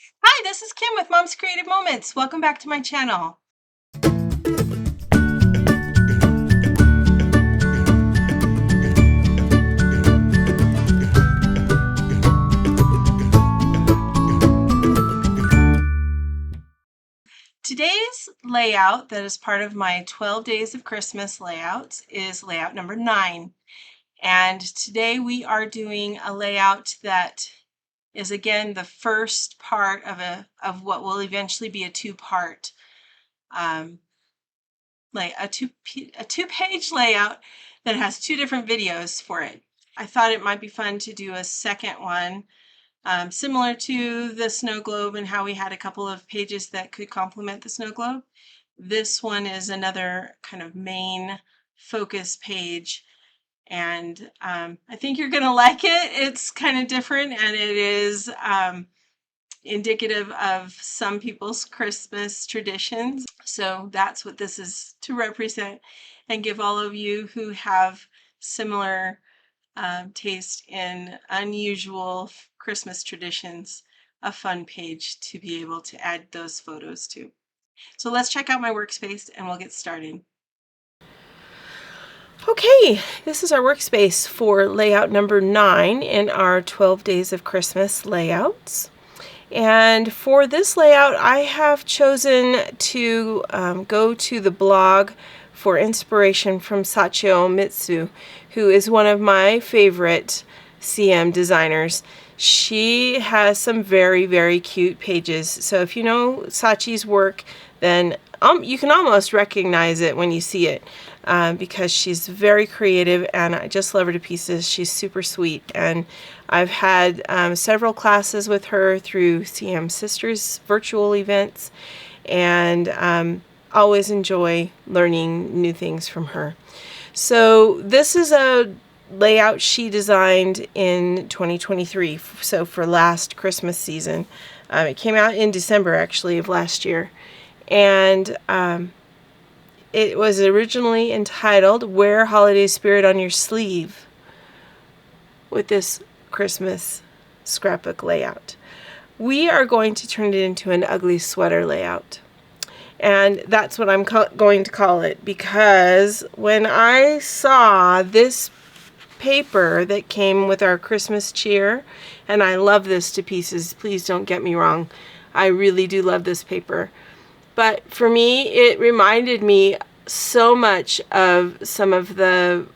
Hi, this is Kim with Mom's Creative Moments. Welcome back to my channel. Today's layout that is part of my 12 Days of Christmas layouts is layout number 9. And today we are doing a layout that is again the first part of what will eventually be a two-part a two-page layout that has two different videos for it. I thought it might be fun to do a second one similar to the snow globe and how we had a couple of pages that could complement the snow globe. This one is another kind of main focus page, and I think you're gonna like it. It's kind of different, and it is indicative of some people's Christmas traditions. So that's what this is to represent and give all of you who have similar taste in unusual Christmas traditions a fun page to be able to add those photos to. So let's check out my workspace and we'll get started. Okay, this is our workspace for layout number 9 in our 12 Days of Christmas layouts. And for this layout, I have chosen to go to the blog for inspiration from Sachiyo Omitsu, who is one of my favorite CM designers. She has some very, very cute pages. So if you know Sachi's work, then you can almost recognize it when you see it because she's very creative and I just love her to pieces. She's super sweet, and I've had several classes with her through CM Sisters virtual events, and always enjoy learning new things from her. So this is a layout she designed in 2023, so for last Christmas season. It came out in December actually of last year, and it was originally entitled Wear Holiday Spirit on Your Sleeve, with this Christmas scrapbook layout. We are going to turn it into an ugly sweater layout, and that's what I'm going to call it, because when I saw this paper that came with our Christmas cheer, and I love this to pieces, please don't get me wrong, I really do love this paper, but for me it reminded me so much of some of the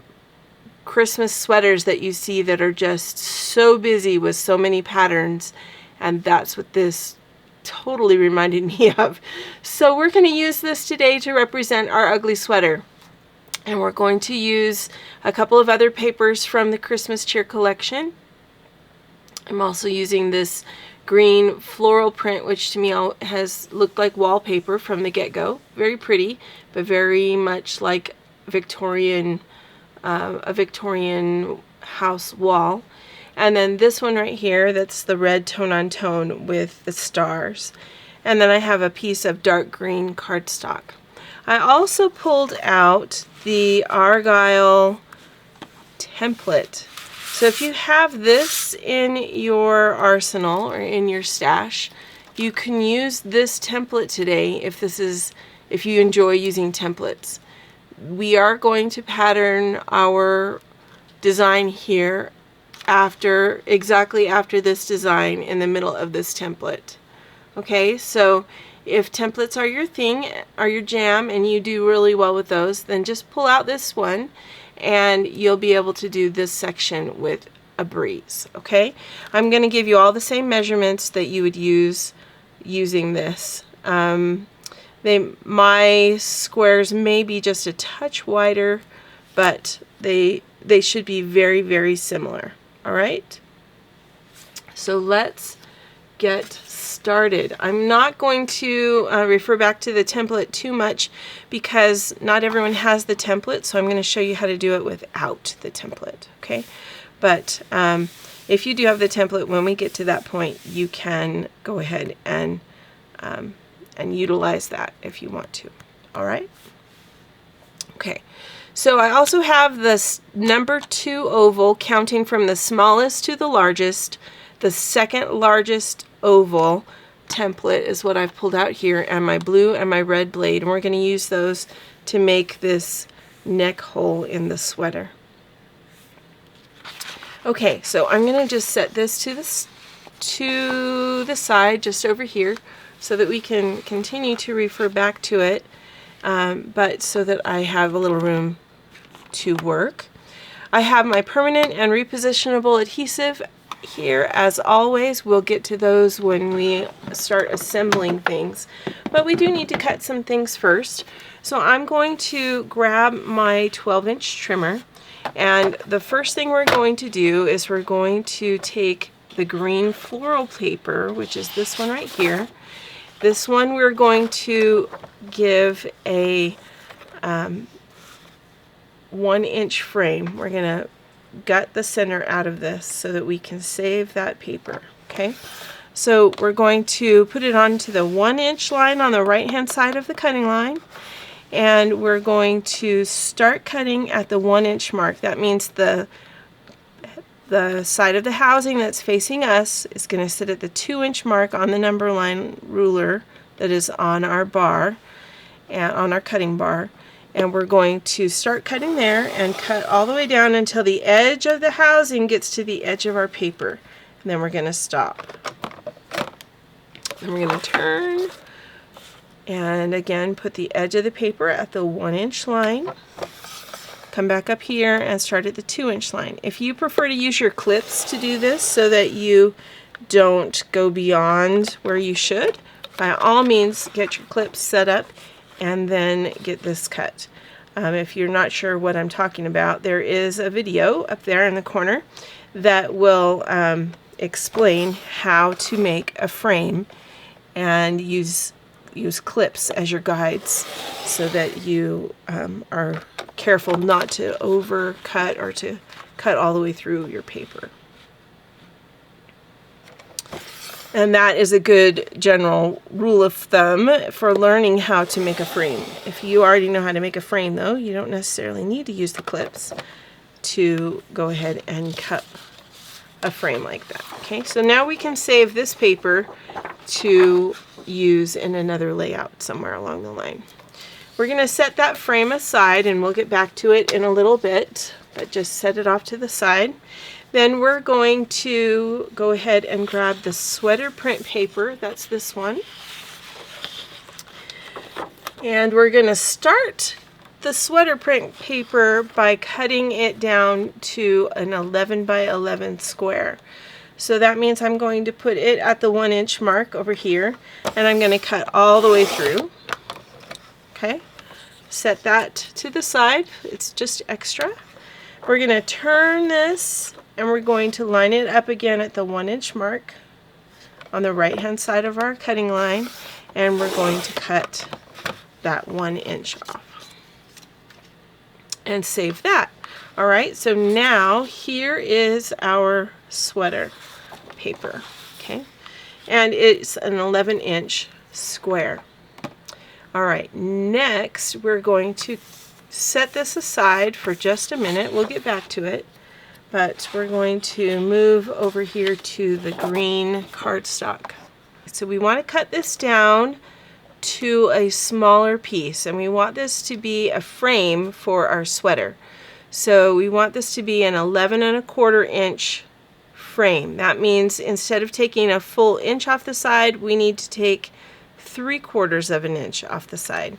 Christmas sweaters that you see that are just so busy with so many patterns, and that's what this totally reminded me of. So we're going to use this today to represent our ugly sweater, and we're going to use a couple of other papers from the Christmas cheer collection. I'm also using this green floral print, which to me has looked like wallpaper from the get-go. Very pretty, but very much like Victorian, a Victorian house wall. And then this one right here, that's the red tone-on-tone with the stars. And then I have a piece of dark green cardstock. I also pulled out the argyle template. So if you have this in your arsenal or in your stash, you can use this template today if you enjoy using templates. We are going to pattern our design here exactly after this design in the middle of this template. Okay, so if templates are your thing, are your jam, and you do really well with those, then just pull out this one and you'll be able to do this section with a breeze. Okay, I'm going to give you all the same measurements that you would use using this. My squares may be just a touch wider, but they should be very, very similar. All right, so let's get started. I'm not going to refer back to the template too much because not everyone has the template, so I'm going to show you how to do it without the template. Okay, but if you do have the template, when we get to that point, you can go ahead and utilize that if you want to. All right. Okay. So I also have this number 2 oval, counting from the smallest to the largest, the second largest oval template is what I've pulled out here, and my blue and my red blade, and we're going to use those to make this neck hole in the sweater. Okay, so I'm going to just set this to the side just over here so that we can continue to refer back to it, but so that I have a little room to work. I have my permanent and repositionable adhesive here. As always, we'll get to those when we start assembling things, but we do need to cut some things first. So I'm going to grab my 12-inch trimmer, and the first thing we're going to do is we're going to take the green floral paper, which is this one right here. This one we're going to give a 1-inch frame. We're going to gut the center out of this so that we can save that paper. Okay, so we're going to put it onto the 1-inch line on the right hand side of the cutting line, and we're going to start cutting at the 1-inch mark. That means the side of the housing that's facing us is going to sit at the 2-inch mark on the number line ruler that is on our bar and on our cutting bar. And we're going to start cutting there and cut all the way down until the edge of the housing gets to the edge of our paper. And then we're going to stop. Then we're going to turn and again put the edge of the paper at the 1-inch line. Come back up here and start at the 2-inch line. If you prefer to use your clips to do this so that you don't go beyond where you should, by all means get your clips set up and then get this cut. If you're not sure what I'm talking about, there is a video up there in the corner that will explain how to make a frame and use clips as your guides so that you are careful not to overcut or to cut all the way through your paper. And that is a good general rule of thumb for learning how to make a frame. If you already know how to make a frame, though, you don't necessarily need to use the clips to go ahead and cut a frame like that. Okay, so now we can save this paper to use in another layout somewhere along the line. We're going to set that frame aside, and we'll get back to it in a little bit, but just set it off to the side. Then we're going to go ahead and grab the sweater print paper. That's this one. And we're going to start the sweater print paper by cutting it down to an 11 by 11 square. So that means I'm going to put it at the 1-inch mark over here, and I'm going to cut all the way through. Okay, set that to the side. It's just extra. We're going to turn this, and we're going to line it up again at the 1-inch mark on the right hand side of our cutting line, and we're going to cut that 1 inch off and save that. All right, so now here is our sweater paper. Okay, and it's an 11-inch square. All right, next we're going to set this aside for just a minute. We'll get back to it, but we're going to move over here to the green cardstock. So we want to cut this down to a smaller piece, and we want this to be a frame for our sweater. So we want this to be an 11 1/4 inch frame. That means instead of taking a full inch off the side, we need to take 3/4 of an inch off the side.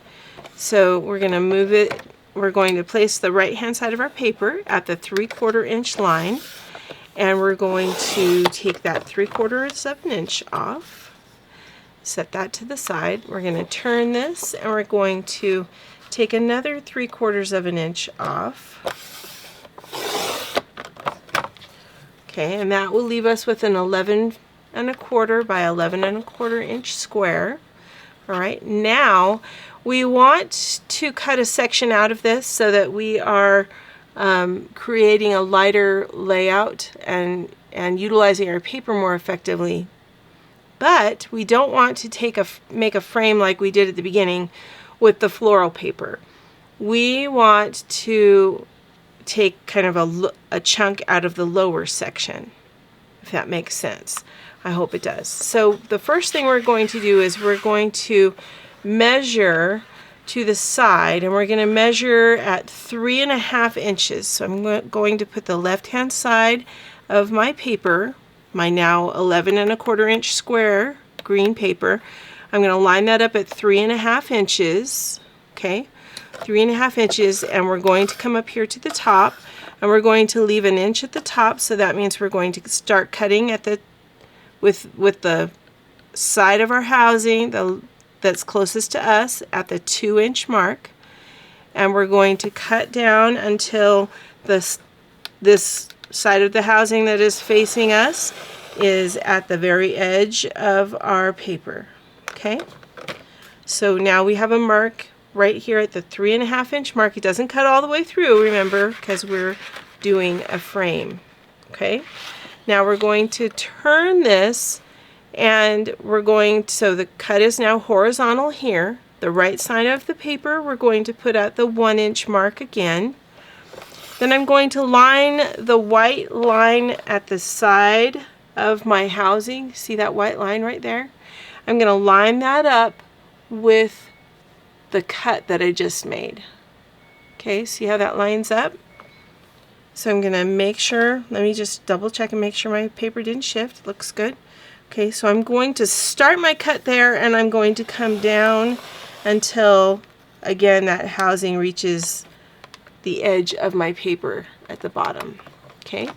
So we're going to move it. We're going to place the right hand side of our paper at the 3/4 inch line, and we're going to take that 3/4 of an inch off. Set that to the side. We're going to turn this, and we're going to take another 3/4 of an inch off. Okay, and that will leave us with an 11 1/4 by 11 1/4 inch square. All right, now we want to cut a section out of this so that we are creating a lighter layout and utilizing our paper more effectively. But we don't want to make a frame like we did at the beginning with the floral paper. We want to take kind of a chunk out of the lower section. if that makes sense. I hope it does. So the first thing we're going to do is we're going to measure to the side, and we're going to measure at 3.5 inches. So I'm going to put the left-hand side of my paper, my now 11.25 inch square green paper. I'm going to line that up at 3.5 inches. Okay, 3.5 inches, and we're going to come up here to the top, and we're going to leave an inch at the top. So that means we're going to start cutting at the with the side of our housing that's closest to us at the 2-inch mark, and we're going to cut down until this side of the housing that is facing us is at the very edge of our paper. Okay, so now we have a mark right here at the 3.5 inch mark. It doesn't cut all the way through, remember, because we're doing a frame. Okay, now we're going to turn this, and we're going to, so the cut is now horizontal here. The right side of the paper we're going to put at the 1-inch mark again. Then I'm going to line the white line at the side of my housing. See that white line right there? I'm going to line that up with the cut that I just made. Okay, see how that lines up? So I'm going to make sure, let me just double check and make sure my paper didn't shift. Looks good. Okay, so I'm going to start my cut there, and I'm going to come down until, again, that housing reaches the edge of my paper at the bottom. Okay,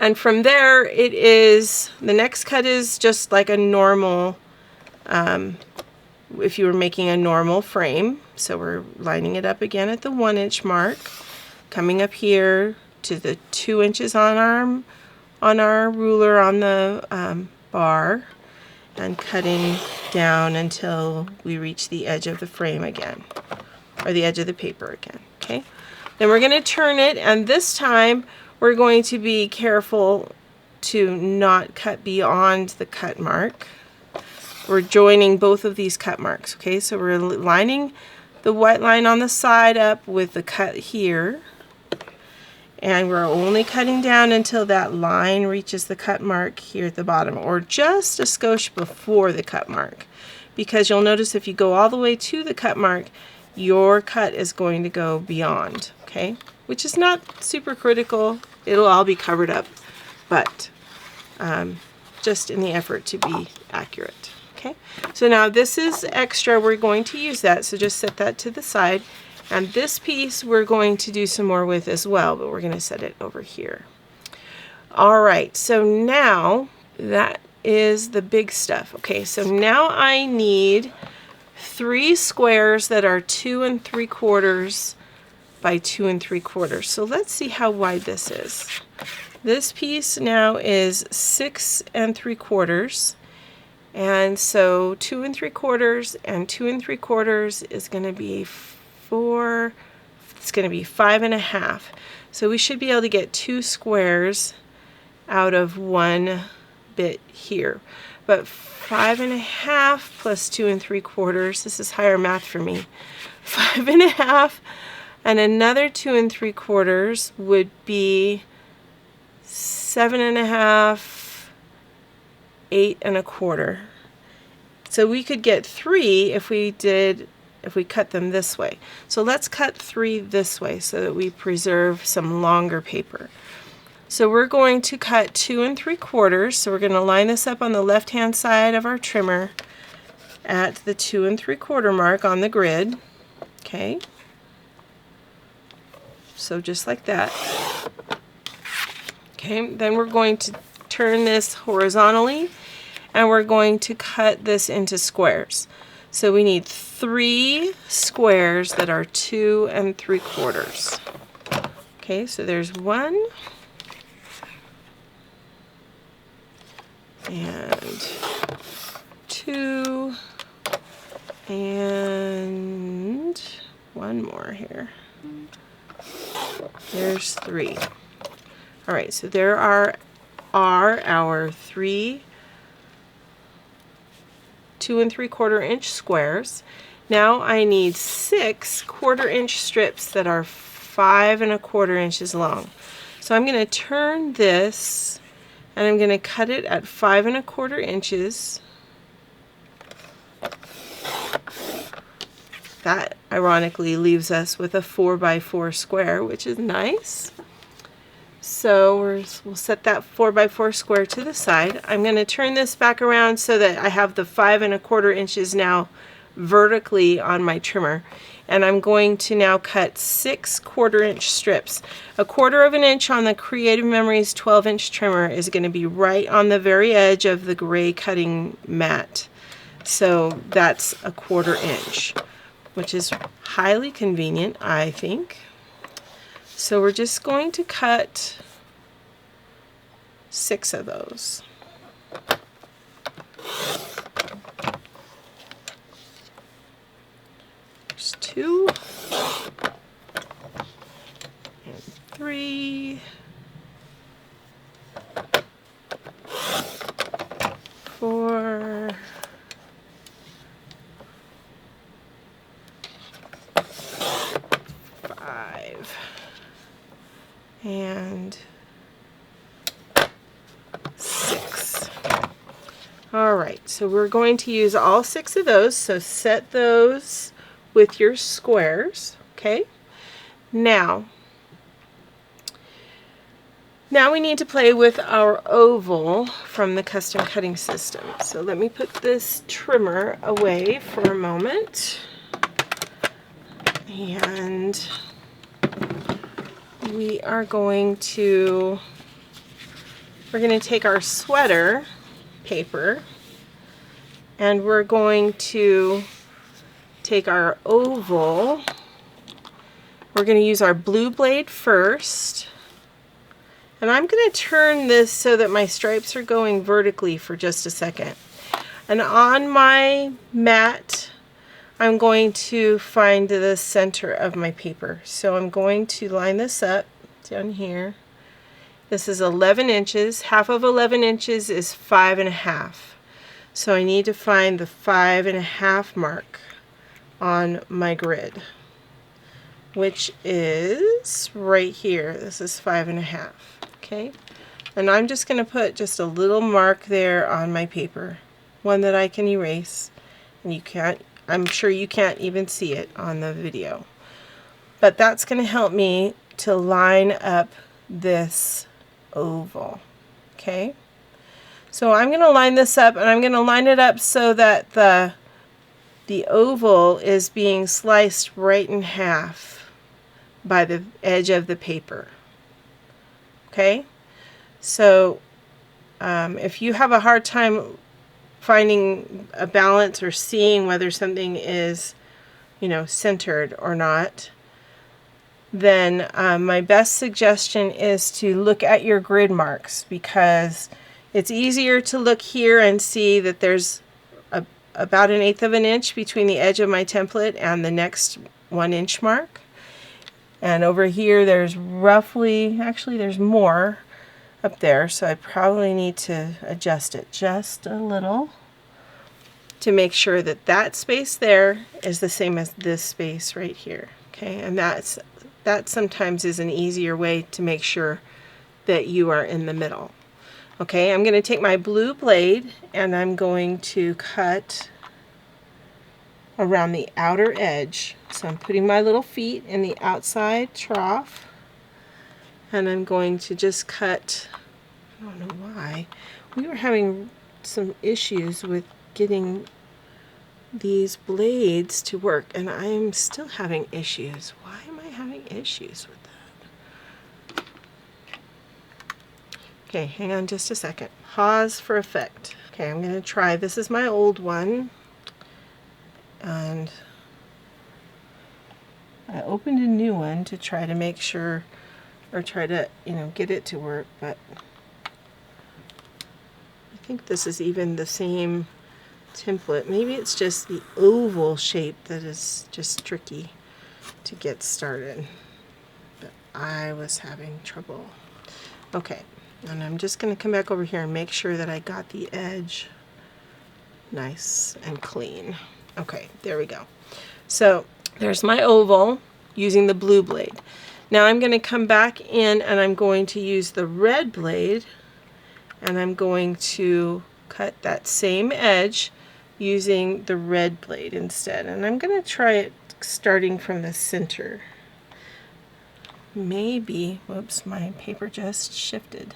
and from there it is, the next cut is just like a normal, if you were making a normal frame. So we're lining it up again at the 1-inch mark, coming up here to the 2 inches on our ruler on the bar, and cutting down until we reach the edge of the frame again, or the edge of the paper again. Okay, then we're going to turn it, and this time we're going to be careful to not cut beyond the cut mark. We're joining both of these cut marks. Okay, so we're lining the white line on the side up with the cut here, and we're only cutting down until that line reaches the cut mark here at the bottom, or just a skosh before the cut mark, because you'll notice if you go all the way to the cut mark, your cut is going to go beyond. Okay, which is not super critical. It'll all be covered up, but just in the effort to be accurate. Okay, so now this is extra. We're going to use that, so just set that to the side. And this piece we're going to do some more with as well, but we're going to set it over here. All right, so now that is the big stuff. Okay, so now I need 3 squares that are 2 3/4 by 2 3/4. So let's see how wide this is. This piece now is 6 3/4. And so 2 3/4 and 2 3/4 is going to be 4, it's going to be 5.5. So we should be able to get 2 squares out of one bit here. But 5.5 plus 2 3/4, this is higher math for me. 5.5 and another 2 3/4 would be 7.5, 8 1/4. So we could get 3 if we cut them this way. So let's cut 3 this way so that we preserve some longer paper. So we're going to cut 2 3/4. So we're going to line this up on the left-hand side of our trimmer at the 2 3/4 mark on the grid. Okay. So just like that. Okay, then we're going to turn this horizontally, and we're going to cut this into squares. So we need 3 squares that are 2 3/4. Okay, so there's 1 and 2 and 1 more here. There's 3. All right, so there are our 3 2 3/4 inch squares. Now I need 6 1/4 inch strips that are 5 1/4 inches long. So I'm going to turn this and I'm going to cut it at 5 1/4 inches. That ironically leaves us with a 4 by 4 square, which is nice. So we'll set that 4 by 4 square to the side. I'm going to turn this back around so that I have the 5 1/4 inches now vertically on my trimmer. And I'm going to now cut 6 1/4-inch strips. 1/4 inch on the Creative Memories 12-inch trimmer is going to be right on the very edge of the gray cutting mat. So that's 1/4 inch, which is highly convenient, I think. So we're just going to cut 6 of those. There's 2 and 3, 4, 5, and 6. All right, so we're going to use all 6 of those, so set those with your squares, okay? Now we need to play with our oval from the custom cutting system. So let me put this trimmer away for a moment. And we're going to take our sweater paper and we're going to take our oval. We're going to use our blue blade first. And I'm going to turn this so that my stripes are going vertically for just a second. And on my mat, I'm going to find the center of my paper. So I'm going to line this up down here. This is 11 inches. Half of 11 inches is 5 1/2. So I need to find the 5 1/2 mark on my grid, which is right here. This is 5 1/2. Okay, and I'm just going to put just a little mark there on my paper, one that I can erase, and I'm sure you can't even see it on the video, but that's going to help me to line up this oval. Okay, so I'm going to line this up, and I'm going to line it up so that the oval is being sliced right in half by the edge of the paper. Okay, so if you have a hard time finding a balance or seeing whether something is, centered or not, then my best suggestion is to look at your grid marks, because it's easier to look here and see that there's about 1/8 of an inch between the edge of my template and the next 1 inch mark. And over here there's roughly, actually there's more up there, so I probably need to adjust it just a little to make sure that that space there is the same as this space right here. Okay, and that sometimes is an easier way to make sure that you are in the middle. Okay, I'm going to take my blue blade and I'm going to cut around the outer edge. So I'm putting my little feet in the outside trough, and I'm going to just cut. I don't know why. We were having some issues with getting these blades to work, and I'm still having issues. Why am I having issues with that? Okay, hang on just a second. Pause for effect. Okay, I'm going to try. This is my old one. And I opened a new one to try to make sure, or try to, get it to work, but I think this is even the same template. Maybe it's just the oval shape that is just tricky to get started, but I was having trouble. Okay, and I'm just going to come back over here and make sure that I got the edge nice and clean. Okay, there we go. So there's my oval using the blue blade. Now I'm going to come back in and I'm going to use the red blade, and I'm going to cut that same edge using the red blade instead. And I'm going to try it starting from the center. Maybe, whoops, my paper just shifted,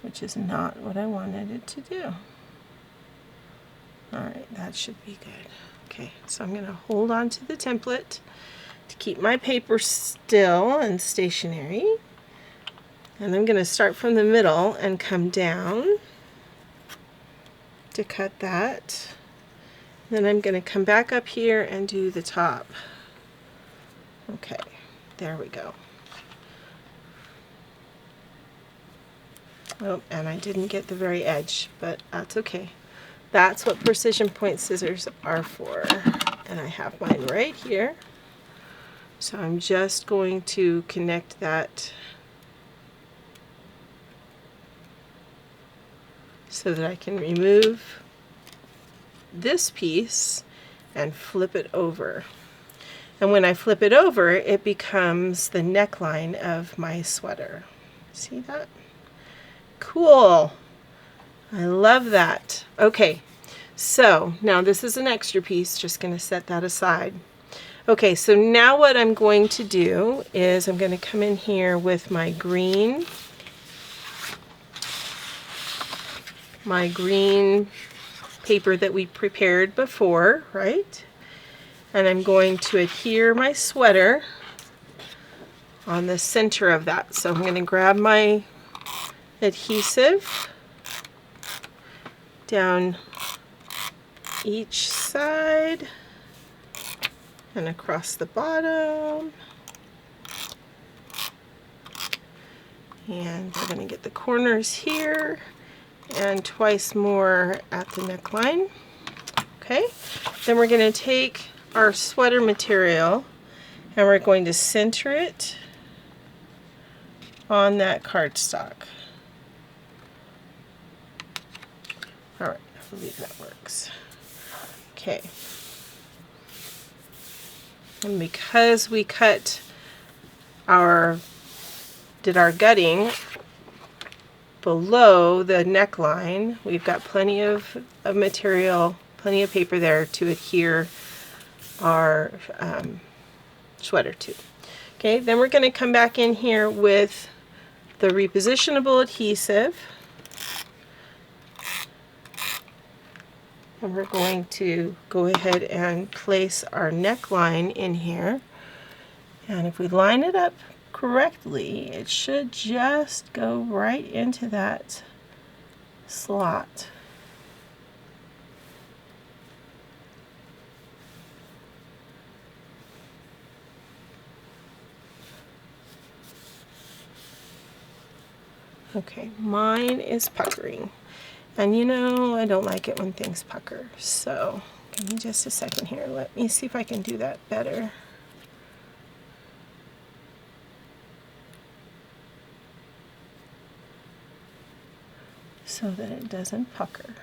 which is not what I wanted it to do. All right, that should be good. Okay, so I'm going to hold on to the template to keep my paper still and stationary. And I'm going to start from the middle and come down to cut that. Then I'm going to come back up here and do the top. Okay, there we go. Oh, and I didn't get the very edge, but that's okay. That's what precision point scissors are for. And I have mine right here. So I'm just going to connect that so that I can remove this piece and flip it over. And when I flip it over, it becomes the neckline of my sweater. See that? Cool. I love that. Okay, so now this is an extra piece, just going to set that aside. Okay, so now what I'm going to do is I'm going to come in here with my green paper that we prepared before, right? And I'm going to adhere my sweater on the center of that. So I'm going to grab my adhesive down each side and across the bottom. And we're going to get the corners here and twice more at the neckline. Okay, then we're going to take our sweater material and we're going to center it on that cardstock. All right, I believe that works. Okay. And because we did our gutting below the neckline, we've got plenty of material, plenty of paper there to adhere our sweater to. Okay, then we're going to come back in here with the repositionable adhesive. And we're going to go ahead and place our neckline in here. And if we line it up correctly, it should just go right into that slot. Okay, mine is puckering. And you know, I don't like it when things pucker. So give me just a second here. Let me see if I can do that better. So that it doesn't pucker.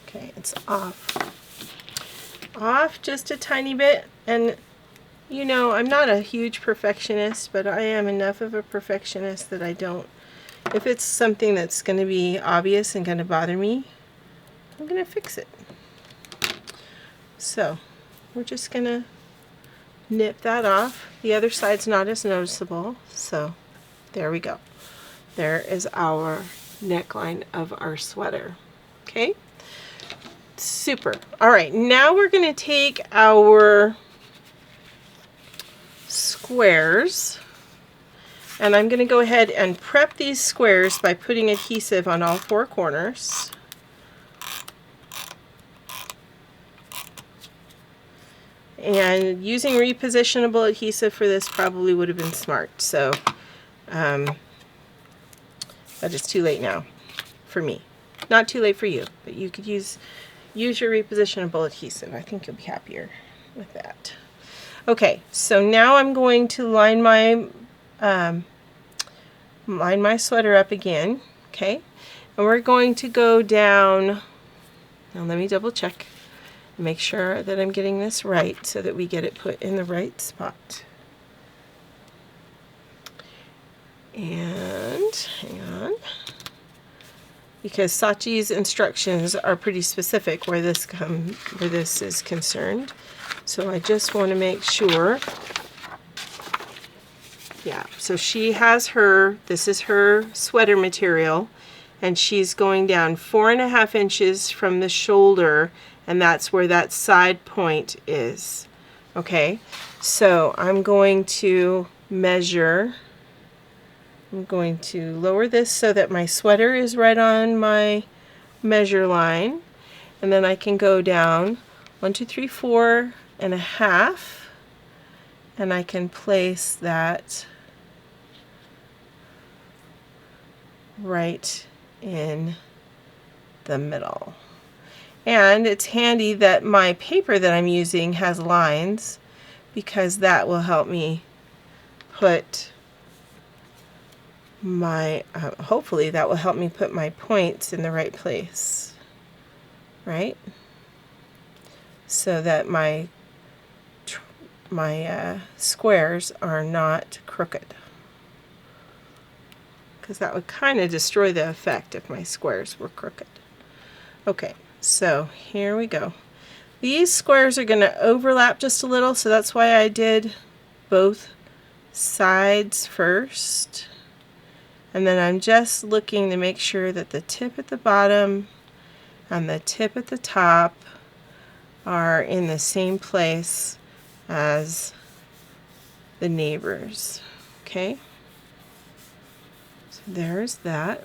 Okay, it's off. Off just a tiny bit. And you know, I'm not a huge perfectionist, but I am enough of a perfectionist that I don't, if it's something that's going to be obvious and going to bother me, I'm going to fix it. So we're just going to nip that off. The other side's not as noticeable, so there we go. There is our neckline of our sweater. Okay, super. All right, now we're going to take our squares, and I'm going to go ahead and prep these squares by putting adhesive on all four corners. And using repositionable adhesive for this probably would have been smart, so but it's too late now for me. Not too late for you, but you could use your repositionable adhesive. I think you'll be happier with that. Okay, so now I'm going to line my sweater up again, okay? And we're going to go down, now let me double check, Make sure that I'm getting this right so that we get it put in the right spot. And hang on, because Sachi's instructions are pretty specific where this is concerned. So I just want to make sure. Yeah, so she has this is her sweater material, and she's going down 4.5 inches from the shoulder, and that's where that side point is. Okay, so I'm going to measure. I'm going to lower this so that my sweater is right on my measure line, and then I can go down 1, 2, 3, 4.5, and I can place that right in the middle. And it's handy that my paper that I'm using has lines, because that will help me put my, hopefully that will help me put my points in the right place, right? So that my squares are not crooked, because that would kind of destroy the effect if my squares were crooked. Okay, so here we go. These squares are going to overlap just a little, so that's why I did both sides first. And then I'm just looking to make sure that the tip at the bottom and the tip at the top are in the same place as the neighbors. Okay, so there's that.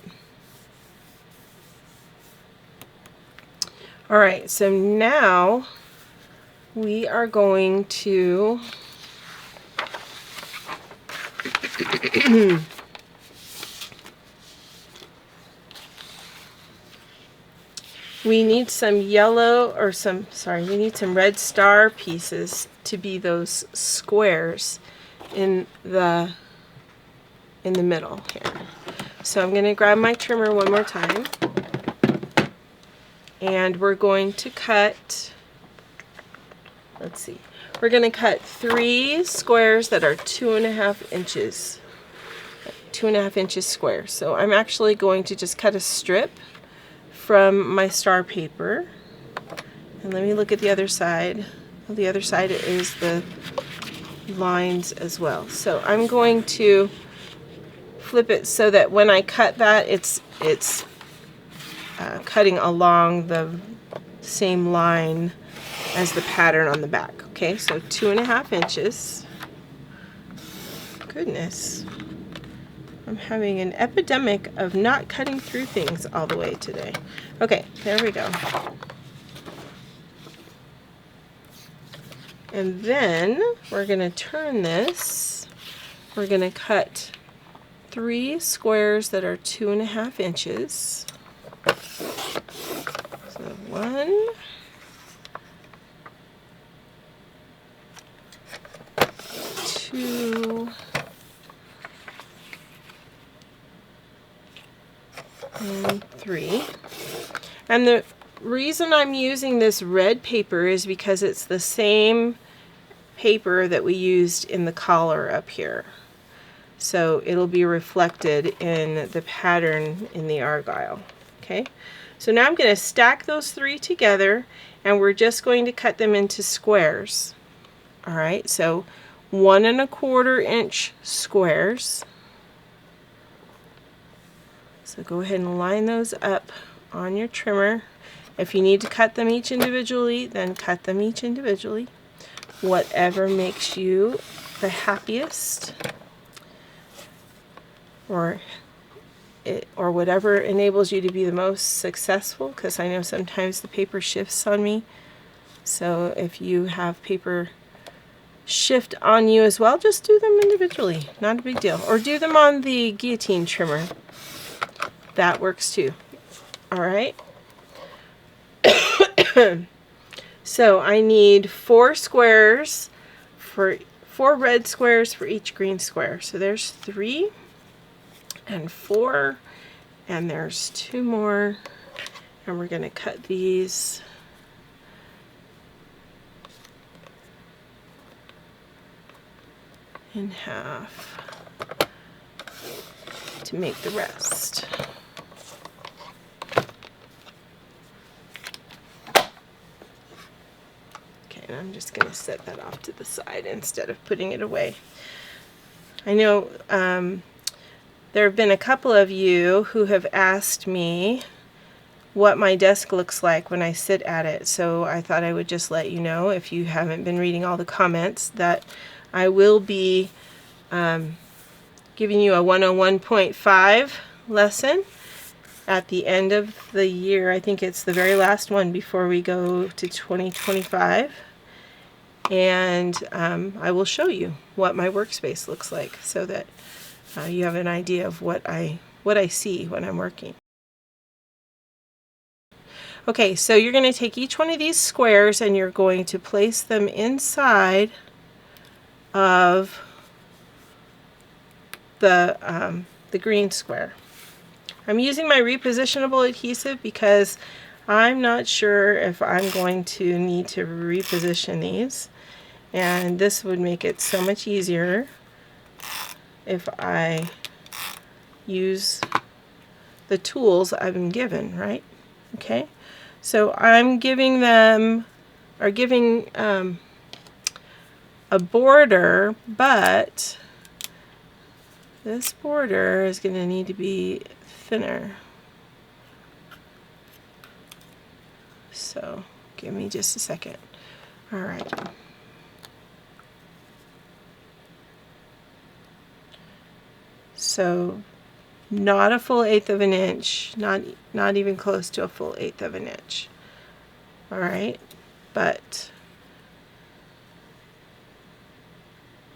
All right, so now we are going to we need some yellow, or we need some red star pieces to be those squares in the middle here. So I'm going to grab my trimmer one more time, and we're going to cut, let's see, we're going to cut 3 squares that are 2.5 inches. 2.5 inches square. So I'm actually going to just cut a strip from my star paper, and let me look at the other side. Well, the other side is the lines as well. So I'm going to flip it so that when I cut that, it's cutting along the same line as the pattern on the back. Okay, so 2.5 inches. Goodness. I'm having an epidemic of not cutting through things all the way today. Okay, there we go. And then we're going to turn this. We're going to cut 3 squares that are 2.5 inches. So 1, 2, and 3. And the reason I'm using this red paper is because it's the same paper that we used in the collar up here. So it'll be reflected in the pattern in the argyle. Okay, so now I'm going to stack those 3 together, and we're just going to cut them into squares. All right, so 1.25 inch squares. So go ahead and line those up on your trimmer. If you need to cut them each individually, then cut them each individually. Whatever makes you the happiest, or whatever enables you to be the most successful, because I know sometimes the paper shifts on me. So if you have paper shift on you as well, just do them individually. Not a big deal. Or do them on the guillotine trimmer. That works too. All right. So I need 4 squares, for 4 red squares for each green square. So there's 3 and 4, and there's 2 more, and we're going to cut these in half to make the rest. Okay, and I'm just going to set that off to the side instead of putting it away. I know there have been a couple of you who have asked me what my desk looks like when I sit at it, so I thought I would just let you know, if you haven't been reading all the comments, that I will be giving you a 101.5 lesson at the end of the year. I think it's the very last one before we go to 2025. And I will show you what my workspace looks like so that you have an idea of what I see when I'm working. Okay, so you're going to take each one of these squares and you're going to place them inside of the green square. I'm using my repositionable adhesive because I'm not sure if I'm going to need to reposition these, and this would make it so much easier if I use the tools I've been given, right? Okay, so I'm giving them, or giving a border, but this border is going to need to be thinner. So give me just a second. All right. So not a full 1/8 of an inch, not even close to a full 1/8 of an inch. All right, but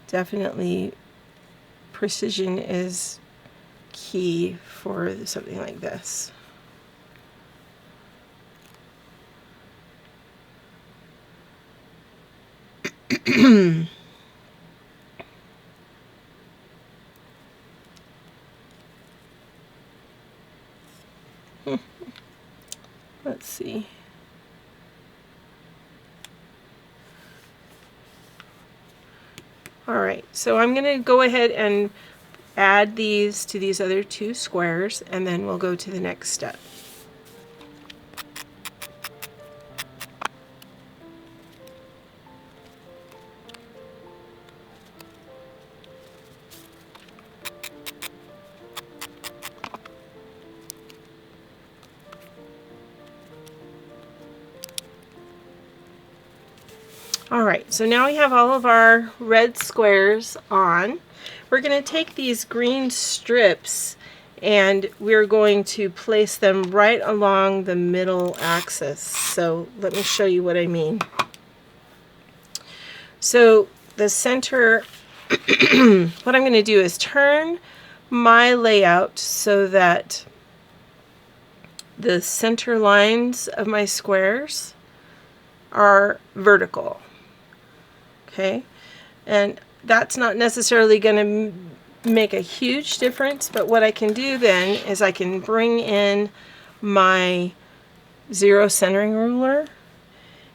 definitely precision is key for something like this. Let's see. All right, so I'm going to go ahead and add these to these other two squares, and then we'll go to the next step. All right, so now we have all of our red squares on. We're going to take these green strips and we're going to place them right along the middle axis. So let me show you what I mean. So the center, what I'm going to do is turn my layout so that the center lines of my squares are vertical. Okay, and that's not necessarily going to make a huge difference, but what I can do then is I can bring in my zero centering ruler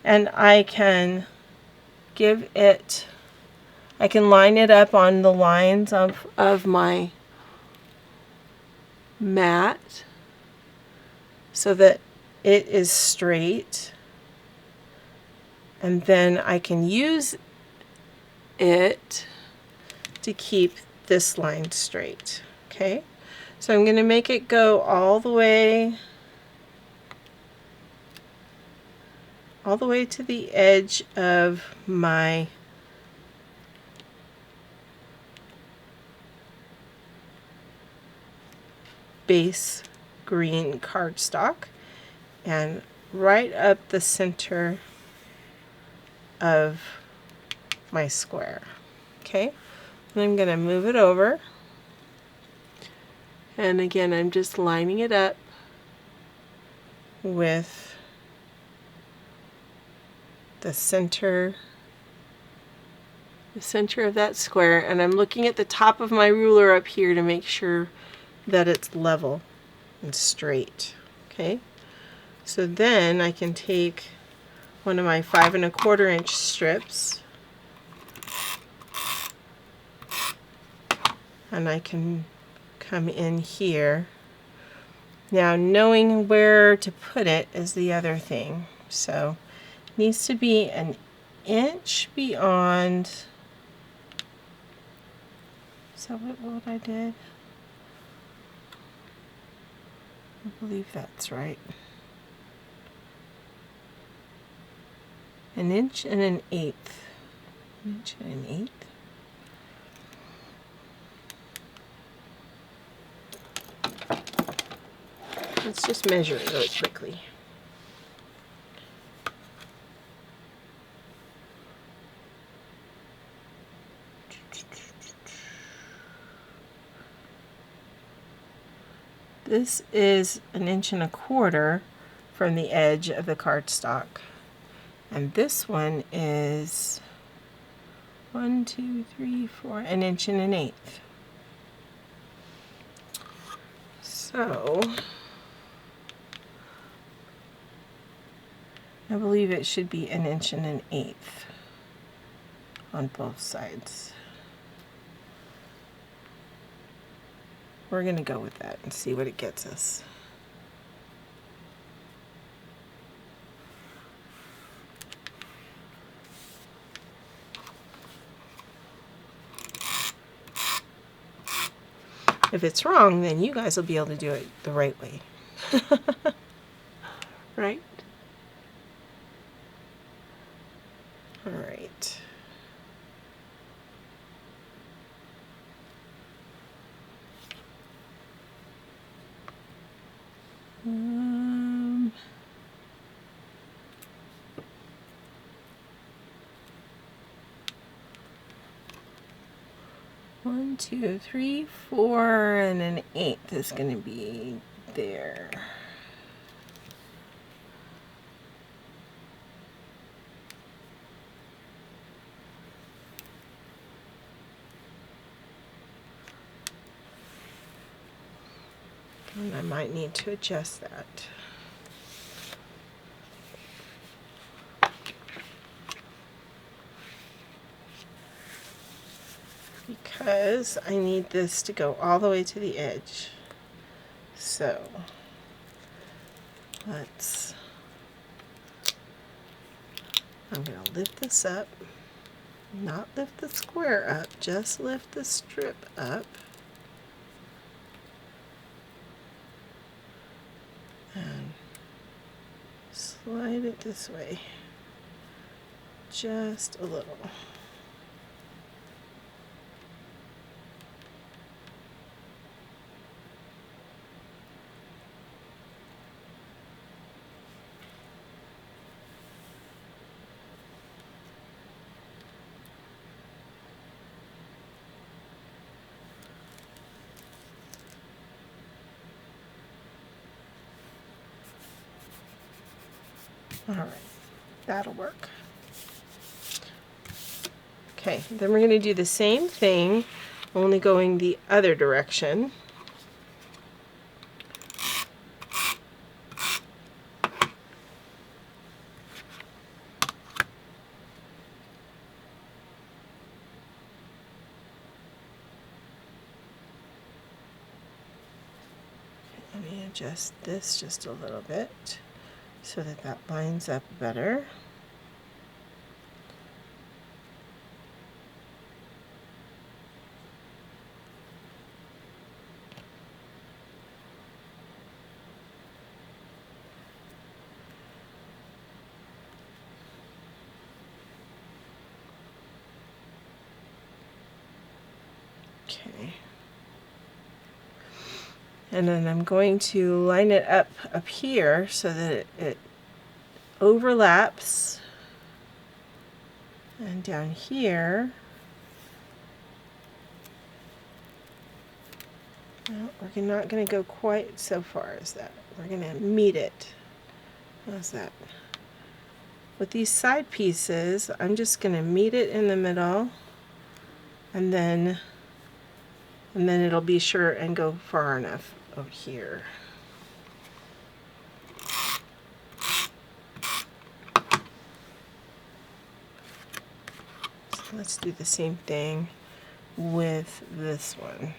and I can give it, I can line it up on the lines of my mat so that it is straight, and then I can use it to keep this line straight. Okay, so I'm going to make it go all the way to the edge of my base green cardstock and right up the center of my square. Okay, and I'm going to move it over, and again I'm just lining it up with the center of that square, and I'm looking at the top of my ruler up here to make sure that it's level and straight. Okay, so then I can take one of my 5 1/4 inch strips and I can come in here. Now, knowing where to put it is the other thing. So it needs to be an inch beyond. Is that what I did? I believe that's right. An inch and an eighth. An inch and an eighth. Let's just measure it really quickly. This is an inch and a quarter from the edge of the cardstock. And this one is 1, 2, 3, 4, an inch and an eighth. So I believe it should be an inch and an eighth on both sides. We're going to go with that and see what it gets us. If it's wrong, then you guys will be able to do it the right way. Right? All right. One, 2, 3, 4, and an eighth is going to be there. And I might need to adjust that. Because I need this to go all the way to the edge. So I'm going to lift this up, not lift the square up, just lift the strip up. And slide it this way, just a little. All right, that'll work. Okay, then we're going to do the same thing, only going the other direction. Let me adjust this just a little bit so that that lines up better. Okay. And then I'm going to line it up here so that it overlaps, and down here, well, we're not going to go quite so far as that. We're going to meet it. How's that? With these side pieces, I'm just going to meet it in the middle, and then it'll be sure and go far enough over here. So let's do the same thing with this one.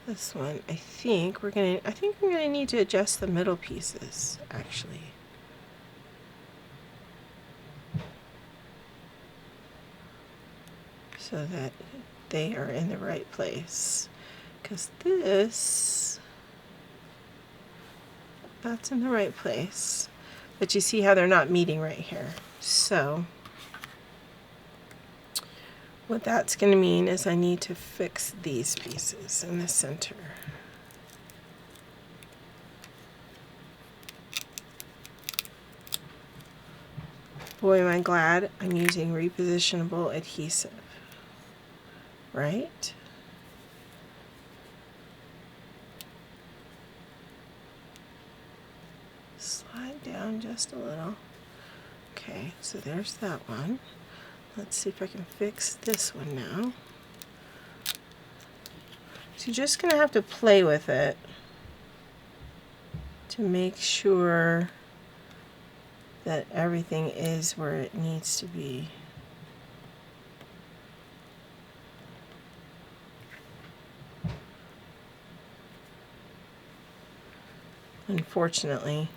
This one, I think I'm gonna need to adjust the middle pieces, actually. So that they are in the right place. Because that's in the right place. But you see how they're not meeting right here. So what that's going to mean is I need to fix these pieces in the center. Boy, am I glad I'm using repositionable adhesive, right? Slide down just a little. Okay, so there's that one. Let's see if I can fix this one now. So you're just going to have to play with it to make sure that everything is where it needs to be. Unfortunately,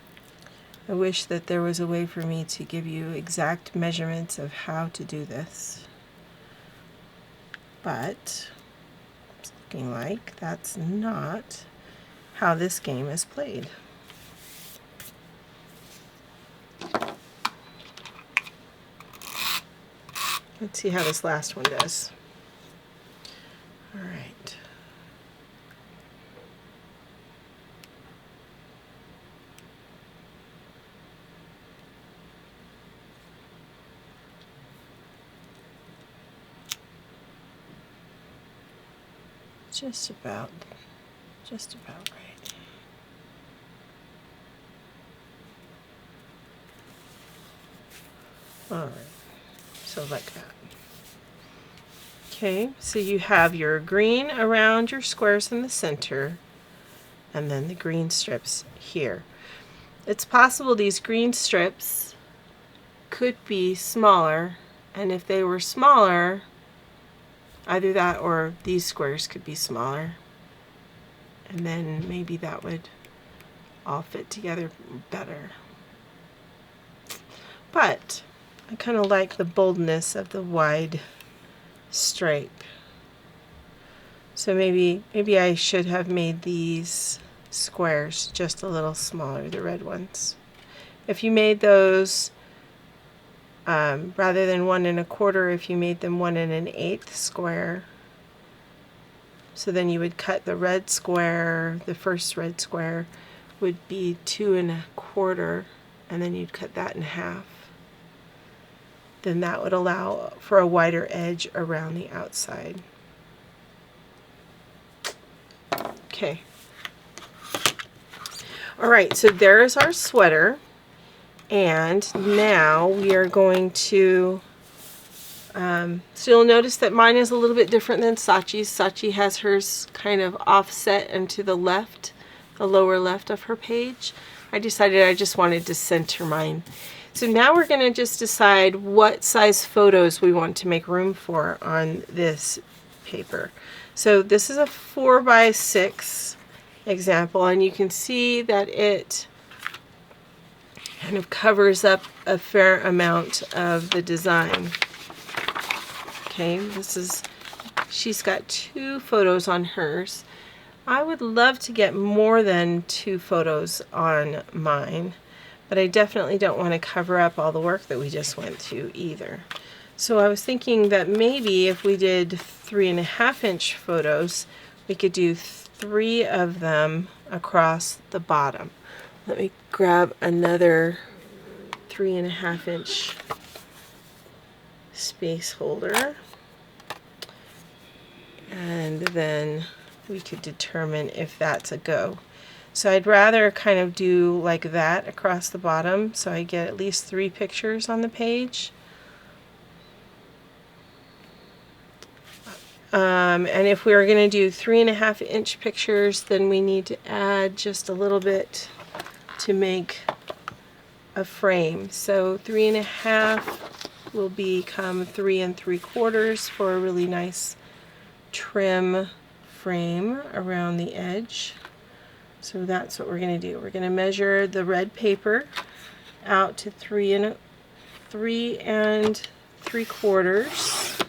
I wish that there was a way for me to give you exact measurements of how to do this. But it's looking like that's not how this game is played. Let's see how this last one does. All right. Just about right. All right, so like that. Okay, so you have your green around your squares in the center, and then the green strips here. It's possible these green strips could be smaller, and if they were smaller, either that or these squares could be smaller, and then maybe that would all fit together better. But I kind of like the boldness of the wide stripe. So maybe I should have made these squares just a little smaller, the red ones. If you made those rather than 1 1/4, if you made them 1 1/8 square, so then you would cut the red square, the first red square would be 2 1/4, and then you'd cut that in half. Then that would allow for a wider edge around the outside. Okay. All right, so there's our sweater. And now we are going to, so you'll notice that mine is a little bit different than Sachi's. Sachi has hers kind of offset and to the left, the lower left of her page. I decided I just wanted to center mine. So now we're going to just decide what size photos we want to make room for on this paper. So this is a 4x6 example, and you can see that it kind of covers up a fair amount of the design. Okay, she's got 2 photos on hers. I would love to get more than 2 photos on mine, but I definitely don't want to cover up all the work that we just went to either. So I was thinking that maybe if we did 3.5-inch photos, we could do 3 of them across the bottom. Let me grab another 3.5-inch space holder, and then we could determine if that's a go. So I'd rather kind of do like that across the bottom, so I get at least 3 pictures on the page. And if we are going to do 3.5-inch pictures, then we need to add just a little bit to make a frame. So 3.5 will become 3 3/4 for a really nice trim frame around the edge. So that's what we're going to do. We're going to measure the red paper out to 3 3/4.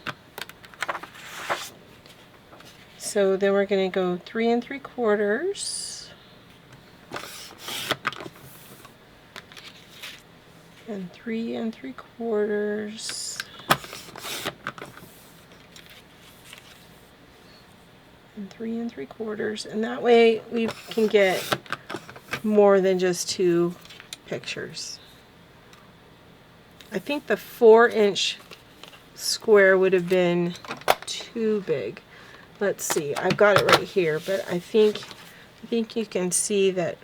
So then we're going to go 3 3/4 and 3 3/4 and 3 3/4, and that way we can get more than just 2 pictures. I think the 4-inch square would have been too big. Let's see, I've got it right here, but I think you can see that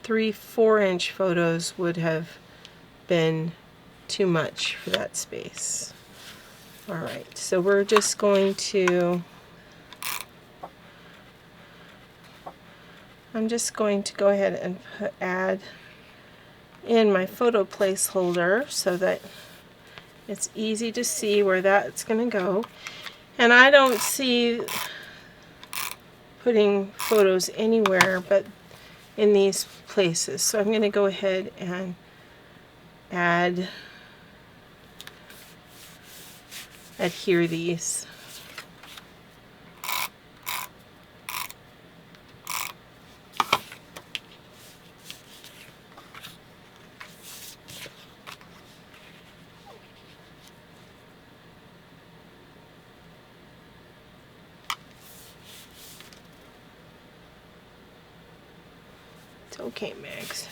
3 4-inch photos would have been too much for that space. All right, so we're just going to, I'm just going to go ahead and add in my photo placeholder so that it's easy to see where that's going to go. And I don't see putting photos anywhere but in these places. So I'm going to go ahead and adhere these. It's okay, Max.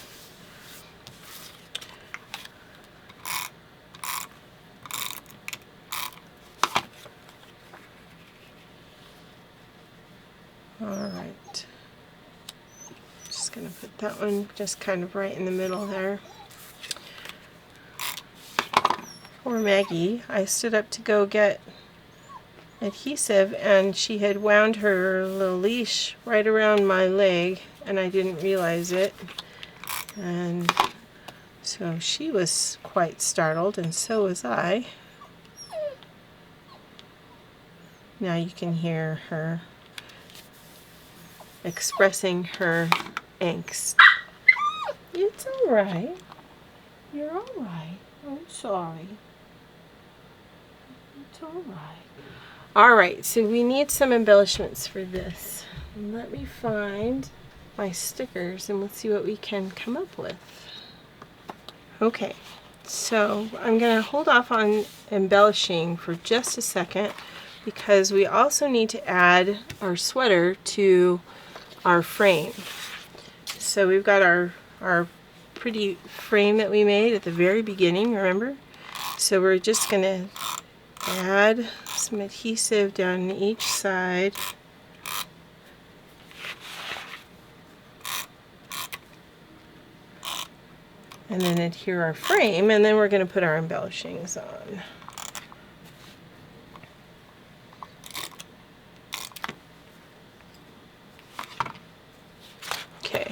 Alright. Just going to put that one just kind of right in the middle there. Poor Maggie. I stood up to go get adhesive and she had wound her little leash right around my leg and I didn't realize it. And so she was quite startled and so was I. Now you can hear her expressing her angst. It's alright. You're alright. I'm sorry. It's alright. Alright, so we need some embellishments for this. Let me find my stickers and let's see what we can come up with. Okay, so I'm going to hold off on embellishing for just a second because we also need to add our sweater to our frame. So we've got our pretty frame that we made at the very beginning, remember? So we're just going to add some adhesive down each side. And then adhere our frame, and then we're going to put our embellishings on. Okay,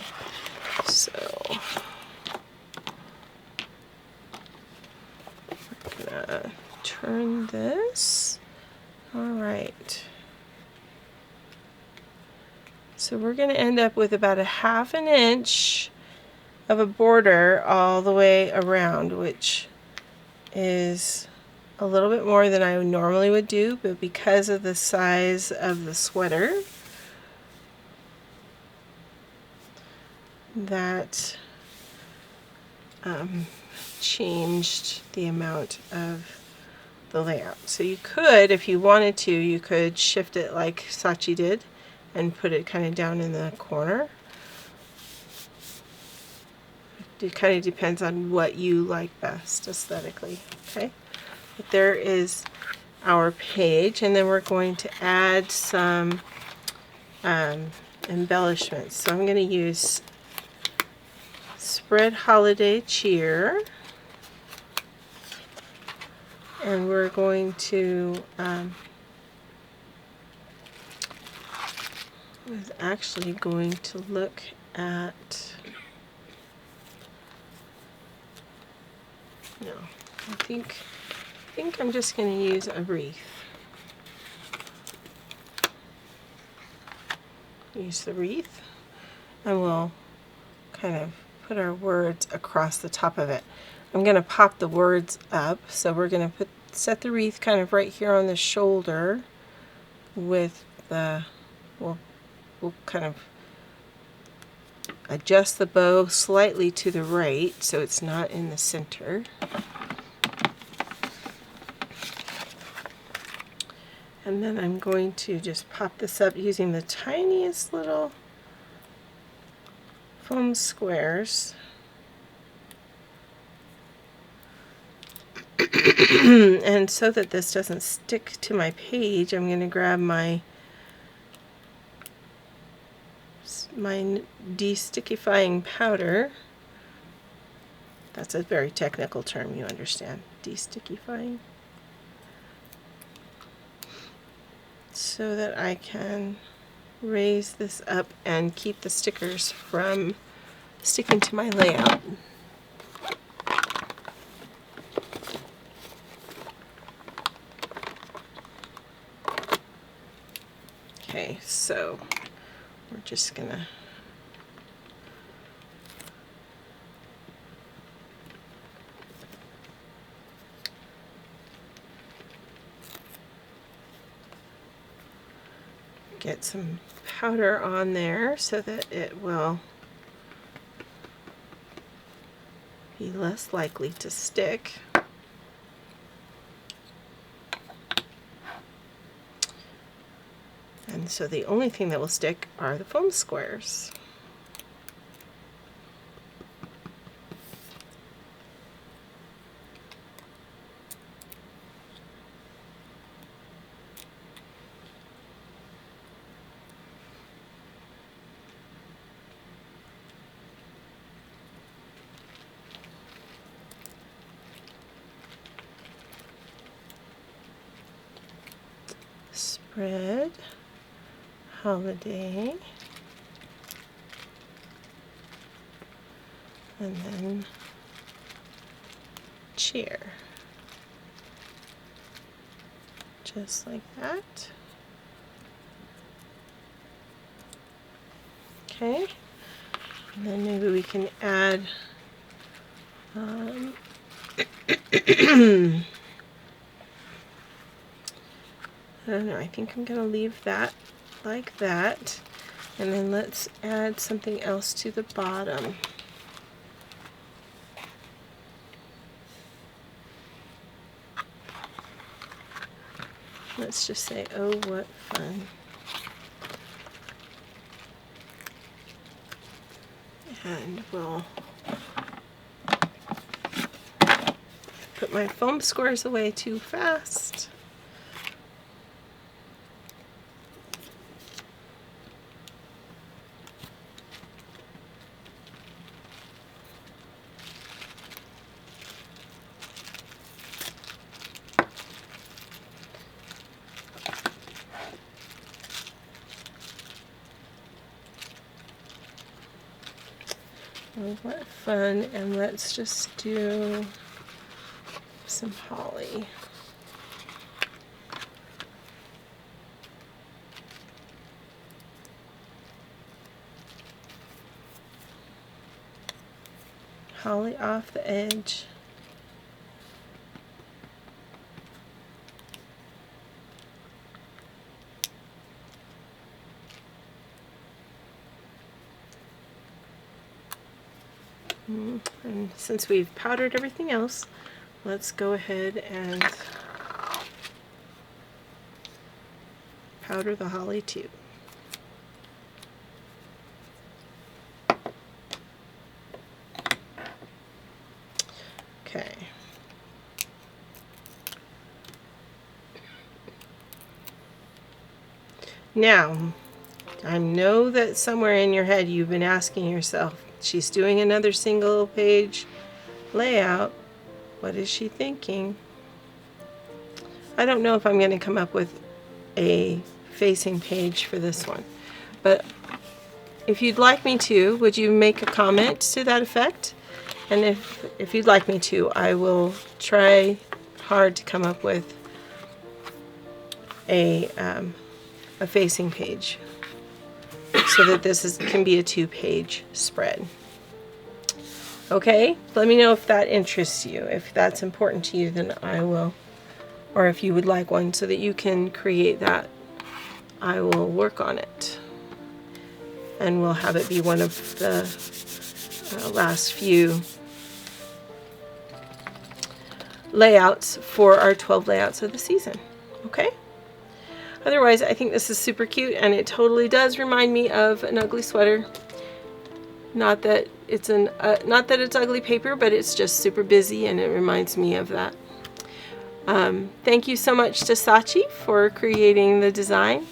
so we're going to turn this. All right. So we're going to end up with about 1/2 inch of a border all the way around, which is a little bit more than I normally would do, but because of the size of the sweater, that changed the amount of the layout. So you could, if you wanted to, you could shift it like Sachi did and put it kind of down in the corner. It kind of depends on what you like best aesthetically, okay? But there is our page, and then we're going to add some embellishments. So I'm going to use Spread Holiday Cheer, and we're going to I was actually going to look at, no, I think I'm just going to use a wreath. Use the wreath, and we'll kind of put our words across the top of it. I'm going to pop the words up, so we're going to set the wreath kind of right here on the shoulder with the, we'll kind of adjust the bow slightly to the right so it's not in the center. And then I'm going to just pop this up using the tiniest little foam squares. And so that this doesn't stick to my page, I'm going to grab my de-stickifying powder. That's a very technical term, you understand. De-stickifying. So that I can raise this up and keep the stickers from sticking to my layout. Okay, so we're just gonna get some powder on there so that it will be less likely to stick. And so the only thing that will stick are the foam squares. Spread, holiday, and then cheer. Just like that. Okay, and then maybe we can add I don't know, I think I'm going to leave that like that. And then let's add something else to the bottom. Let's just say, oh, what fun. And we'll put my foam squares away too fast. Oh, what fun. And let's just do some holly. Holly off the edge. And since we've powdered everything else, let's go ahead and powder the holly too. Okay. Now, I know that somewhere in your head you've been asking yourself, she's doing another single page layout. What is she thinking? I don't know if I'm going to come up with a facing page for this one. But if you'd like me to, would you make a comment to that effect? And if you'd like me to, I will try hard to come up with a facing page so that this can be a 2-page spread. Okay, let me know if that interests you. If that's important to you, then I will, or if you would like one so that you can create that, I will work on it. And we'll have it be one of the last few layouts for our 12 layouts of the season. Okay? Otherwise, I think this is super cute, and it totally does remind me of an ugly sweater. Not that it's ugly paper, but it's just super busy, and it reminds me of that. Thank you so much to Sachi for creating the design,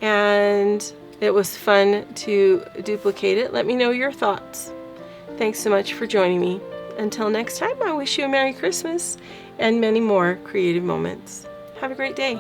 and it was fun to duplicate it. Let me know your thoughts. Thanks so much for joining me. Until next time, I wish you a Merry Christmas and many more creative moments. Have a great day.